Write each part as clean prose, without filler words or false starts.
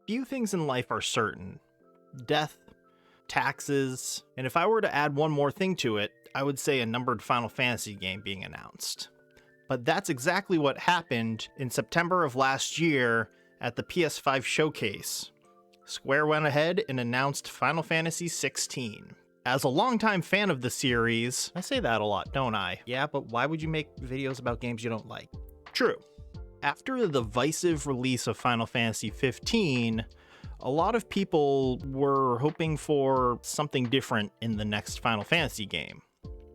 Few things in life are certain: death, taxes, and if I were to add one more thing to it, I would say a numbered Final Fantasy game being announced. But that's exactly what happened in September of last year at the PS5 showcase. Square went ahead and announced Final Fantasy XVI. As a longtime fan of the series, I say that a lot, don't I? Yeah, but why would you make videos about games you don't like? True. After the divisive release of Final Fantasy XV, a lot of people were hoping for something different in the next Final Fantasy game.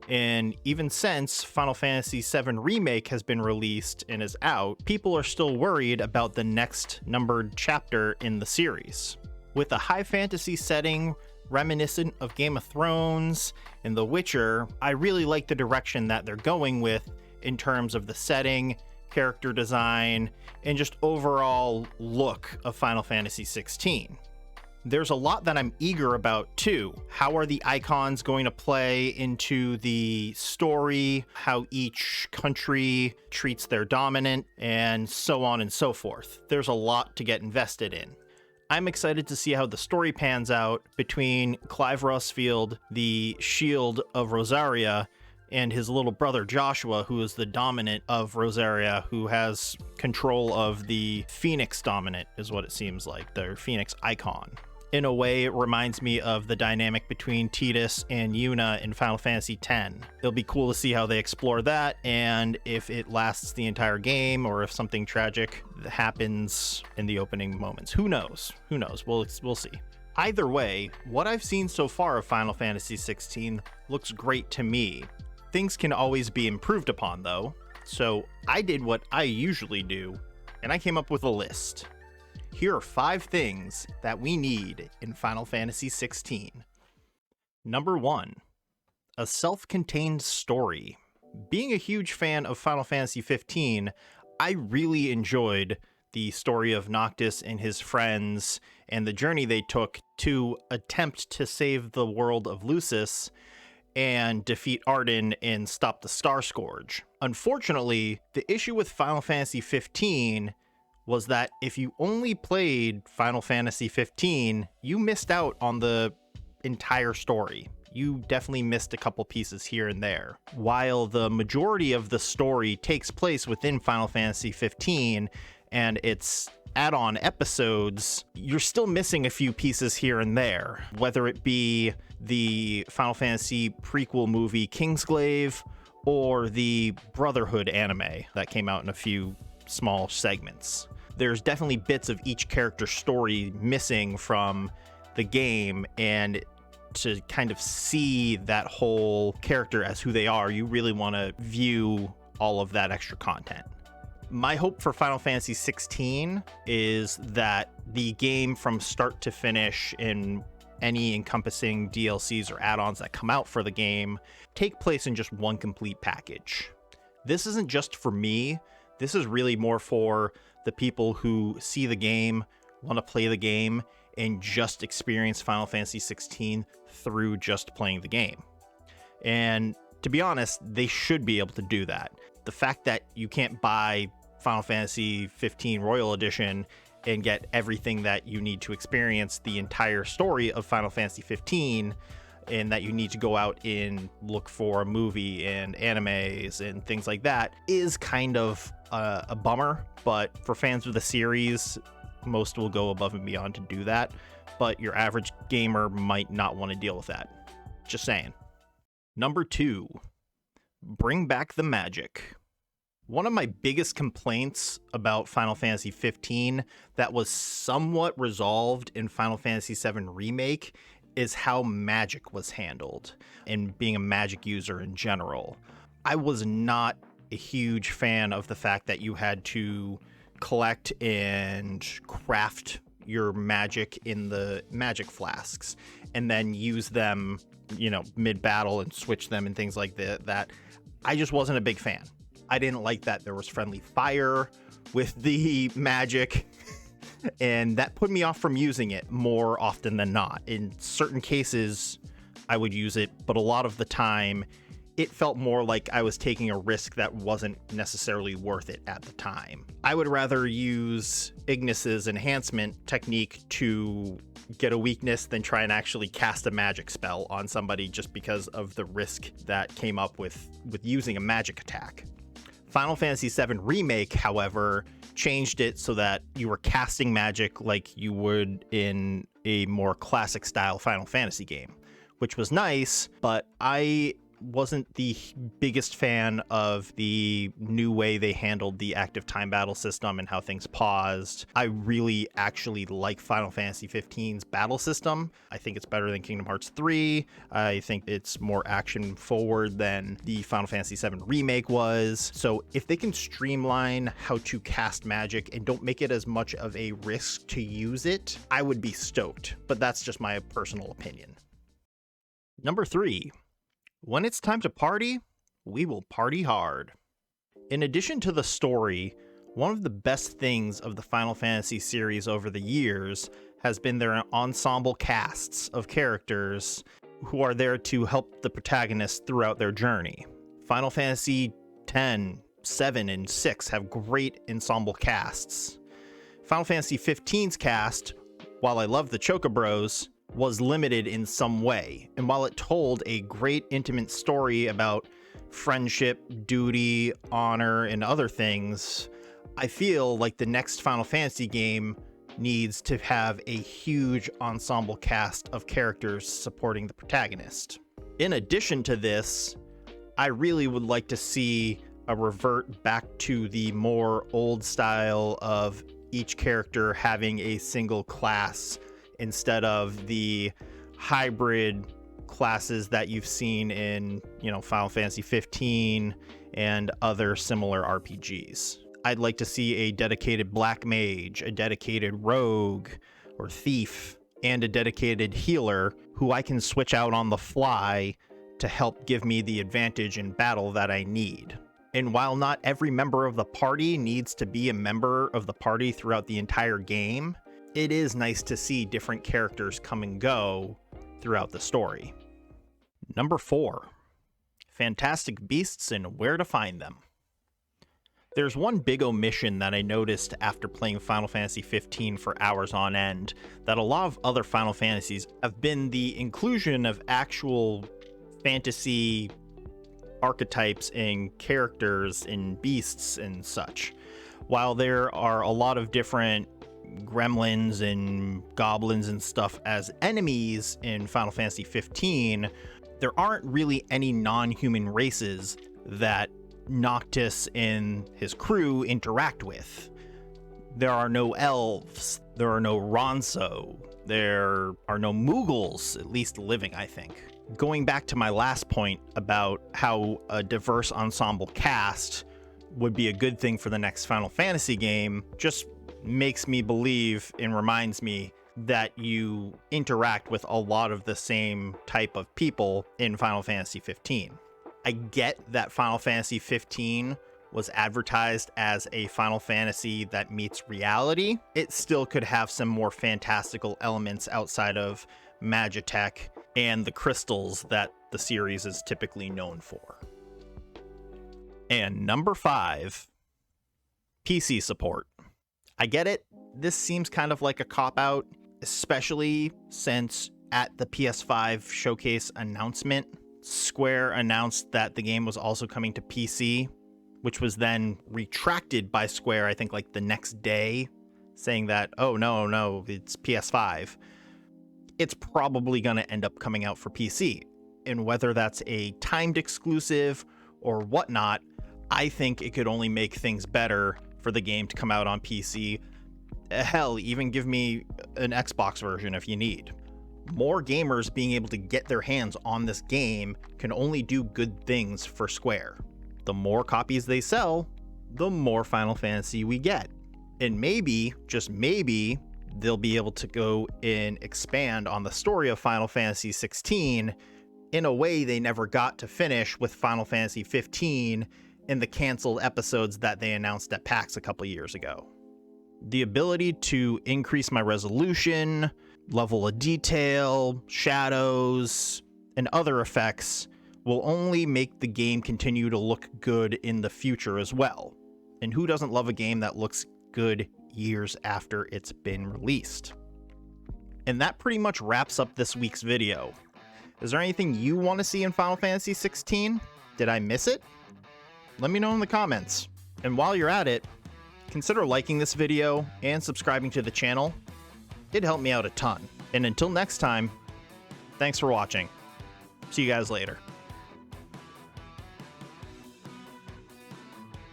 And even since Final Fantasy VII Remake has been released and is out, people are still worried about the next numbered chapter in the series. With a high fantasy setting reminiscent of Game of Thrones and The Witcher, I really like the direction that they're going with in terms of the setting, character design, and just overall look of Final Fantasy XVI. There's a lot that I'm eager about too. How are the icons going to play into the story, how each country treats their dominant, and so on and so forth. There's a lot to get invested in. I'm excited to see how the story pans out between Clive Rosfield, the Shield of Rosaria, and his little brother Joshua, who is the dominant of Rosaria, who has control of the Phoenix dominant, is what it seems like, their Phoenix icon. In a way, it reminds me of the dynamic between Tidus and Yuna in Final Fantasy X. It'll be cool to see how they explore that, and if it lasts the entire game, or if something tragic happens in the opening moments. Who knows? Who knows? We'll see. Either way, what I've seen so far of Final Fantasy XVI looks great to me. Things can always be improved upon, though, so I did what I usually do, and I came up with a list. Here are 5 things that we need in Final Fantasy XVI. Number 1, a self-contained story. Being a huge fan of Final Fantasy XV, I really enjoyed the story of Noctis and his friends and the journey they took to attempt to save the world of Lucis and defeat Ardyn and stop the Star Scourge. Unfortunately, the issue with Final Fantasy XV was that if you only played Final Fantasy XV, you missed out on the entire story. You definitely missed a couple pieces here and there. While the majority of the story takes place within Final Fantasy XV and its add-on episodes, you're still missing a few pieces here and there, whether it be the Final Fantasy prequel movie Kingsglaive or the Brotherhood anime that came out in a few small segments. There's definitely bits of each character's story missing from the game, and to kind of see that whole character as who they are, you really want to view all of that extra content. My hope for Final Fantasy XVI is that the game from start to finish, in any encompassing DLCs or add-ons that come out for the game, take place in just one complete package. This isn't just for me. This is really more for the people who see the game, want to play the game, and just experience Final Fantasy XVI through just playing the game. And to be honest, they should be able to do that. The fact that you can't buy Final Fantasy XV Royal Edition and get everything that you need to experience the entire story of Final Fantasy XV, and that you need to go out and look for a movie and animes and things like that, is kind of a bummer. But for fans of the series, most will go above and beyond to do that, but your average gamer might not want to deal with that. Just saying. Number 2, bring back the magic. One of my biggest complaints about Final Fantasy XV that was somewhat resolved in Final Fantasy VII Remake is how magic was handled, and being a magic user in general. I was not a huge fan of the fact that you had to collect and craft your magic in the magic flasks and then use them, mid-battle and switch them and things like that. I just wasn't a big fan. I didn't like that there was friendly fire with the magic, and that put me off from using it more often than not. In certain cases, I would use it, but a lot of the time, it felt more like I was taking a risk that wasn't necessarily worth it at the time. I would rather use Ignis's enhancement technique to get a weakness than try and actually cast a magic spell on somebody just because of the risk that came up with using a magic attack. Final Fantasy VII Remake, however, changed it so that you were casting magic like you would in a more classic style Final Fantasy game, which was nice, but I wasn't the biggest fan of the new way they handled the active time battle system and how things paused. I really actually like Final Fantasy XV's battle system. I think it's better than Kingdom Hearts 3. I think it's more action forward than the Final Fantasy VII Remake was. So if they can streamline how to cast magic and don't make it as much of a risk to use it, I would be stoked. But that's just my personal opinion. Number 3. When it's time to party, we will party hard. In addition to the story, one of the best things of the Final Fantasy series over the years has been their ensemble casts of characters who are there to help the protagonists throughout their journey. Final Fantasy X, 7, and 6 have great ensemble casts. Final Fantasy XV's cast, while I love the Chocobros, was limited in some way. And while it told a great intimate story about friendship, duty, honor, and other things, I feel like the next Final Fantasy game needs to have a huge ensemble cast of characters supporting the protagonist. In addition to this, I really would like to see a revert back to the more old style of each character having a single class instead of the hybrid classes that you've seen in, Final Fantasy 15 and other similar RPGs. I'd like to see a dedicated black mage, a dedicated rogue or thief, and a dedicated healer who I can switch out on the fly to help give me the advantage in battle that I need. And while not every member of the party needs to be a member of the party throughout the entire game, it is nice to see different characters come and go throughout the story. Number 4, Fantastic Beasts and Where to Find Them. There's one big omission that I noticed after playing Final Fantasy XV for hours on end that a lot of other Final Fantasies have been the inclusion of actual fantasy archetypes and characters and beasts and such. While there are a lot of different gremlins and goblins and stuff as enemies in Final Fantasy XV, there aren't really any non-human races that Noctis and his crew interact with. There are no elves, there are no Ronso, there are no Moogles, at least living, I think. Going back to my last point about how a diverse ensemble cast would be a good thing for the next Final Fantasy game, just makes me believe and reminds me that you interact with a lot of the same type of people in Final Fantasy XV. I get that Final Fantasy XV was advertised as a Final Fantasy that meets reality. It still could have some more fantastical elements outside of Magitech and the crystals that the series is typically known for. And number 5, PC support. I get it, this seems kind of like a cop-out, especially since at the PS5 showcase announcement, Square announced that the game was also coming to PC, which was then retracted by Square, I think like the next day, saying that, oh no, it's PS5. It's probably going to end up coming out for PC. And whether that's a timed exclusive or whatnot, I think it could only make things better for the game to come out on PC. Hell, even give me an Xbox version if you need. More gamers being able to get their hands on this game can only do good things for Square. The more copies they sell, the more Final Fantasy we get. And maybe, just maybe, they'll be able to go and expand on the story of Final Fantasy XVI in a way they never got to finish with Final Fantasy XV in the canceled episodes that they announced at PAX a couple years ago. The ability to increase my resolution, level of detail, shadows, and other effects will only make the game continue to look good in the future as well. And who doesn't love a game that looks good years after it's been released? And that pretty much wraps up this week's video. Is there anything you want to see in Final Fantasy XVI? Did I miss it? Let me know in the comments. And while you're at it, consider liking this video and subscribing to the channel. It'd help me out a ton. And until next time, thanks for watching. See you guys later.